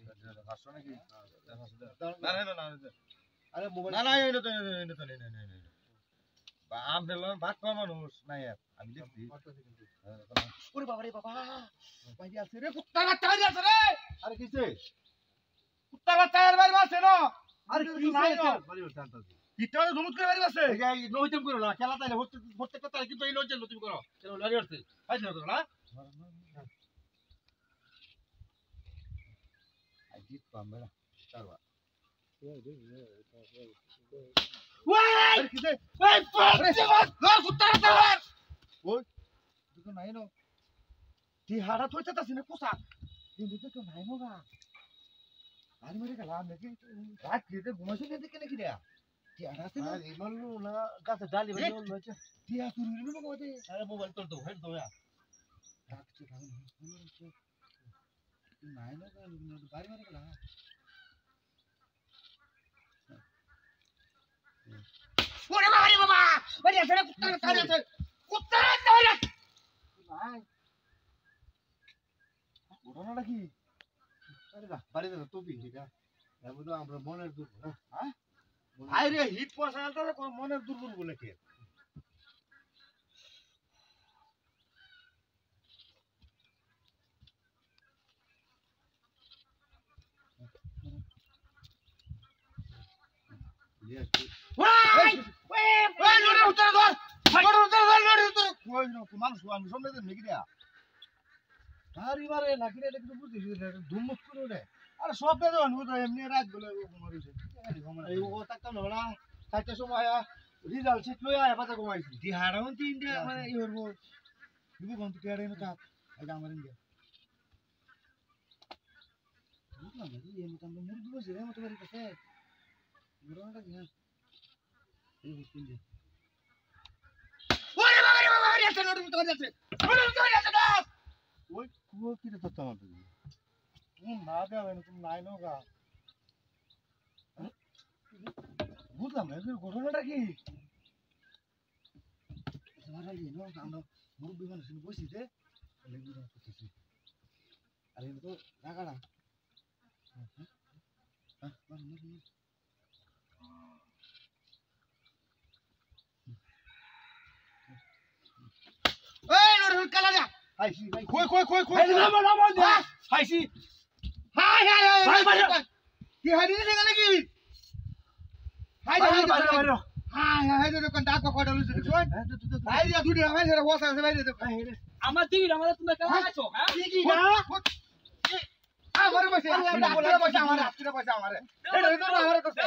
500 নাকি আরে মোবাইল না এটা তো নেই আমদের ভাগ করা মানুষ নাই আর আমি দেখছি ওরে বাবা রে বাবা বাইরে আছে রে কুত্তার বাচ্চা বাইরে আছে রে আরে কিছে কুত্তার বাচ্চা এর বাইরে আছে না আরে কি কিছু নাই না বাড়ি উঠতে আনতাছি কিটাও ধুমুত করে বাইরে আছে এই নইতেম করো না খেলা তাইলে প্রত্যেকটা তাই কিন্তু এই লজ্জা তুমি করো চলো লড়ি উঠতে পাইছ না তো না আই জিত পামবে না চারবার ওই আরে কিছে ওই পাঁচটি বাস ধর কুত্তার বাচ্চা ওই তুই তো নাই না তুই হাড়া থইতে তাছিস না কোসা কিন্তু তো নাই না আর মেরে গেলাম নাকি রাত দিতে ঘুমাইছ না দেখে নাকি রে কি আরাতে না ইমানু না গাছে ডালি ভাই বল হচ্ছে টিয়া চুরি নিলো না কোতে আরে মোবাইল তোর দাও হেড দাও ইয়া রাখছে ভাই নাই না বাড়ি মেরে গেলাম ওরে বাবা রে বাবা বাইরে আছে রে কুত্তার বাচ্চা আছে কুত্তার বাচ্চা বাইরে নাই ওটা নাকি আরে না বাড়ি দে টুপি এটা এমন তো আমরা মনের দুর্বল না হ্যাঁ আরে হিট পয়সাটা মনের দুর্বল বলে কে ওই ওই ওই লড়ে উত্তর ধর লড়ে উত্তর কই না মানুষ আমি সামনে দেন নাকি রে তারিবারে নাকি রে কিন্তু বুঝিস ধুমুক করে রে আরে সব বেদ অনু তো এমনি রাত বলে ঘুমাইছে এই ও তাকতাম না সাইতে সময় রিজাল্ট শিট লই আয়া পাতা ঘুমাইছি দি হারাউন তিনটা মানে ই হরবো দিব কোন কেড়ে না তা এটা আমার ইন্ডিয়া বুঝলাম না এই মত আমরা মুরগি বসে রে মত বাড়ি কাছে মুরগাটা কি না এই বুঝিন দে ওরে বাবা রে বাবা রে আছে লড়ে উত্তর আছে লড়ে উত্তর আছে না ওই কুয়ো কি রে তো আমার তুমি না দেবে না তুমি নাই নগা বুঝলাম না এই ঘটনাটা কি তোমারা এই নো আমরা মুরগি মানুষ বসিতে লেবু দাও করতেছি আরে তো রাগাড়া হ্যাঁ এই লড়ে কালা যা আইছি ভাই কই এই নাম দে আইছি হাই ভাই ভাই কি হারি রে গেল কি হাই হাই রে কোন ডাক কোডা লুছে শুন হাই রে দুডি হাই রে ওসা আছে ভাই রে আমার দিদি আমাদের তুমি কেন আছো হ্যাঁ কি না আমার বসে আমার হাতে বসে আমার এটা তো আমার কাছে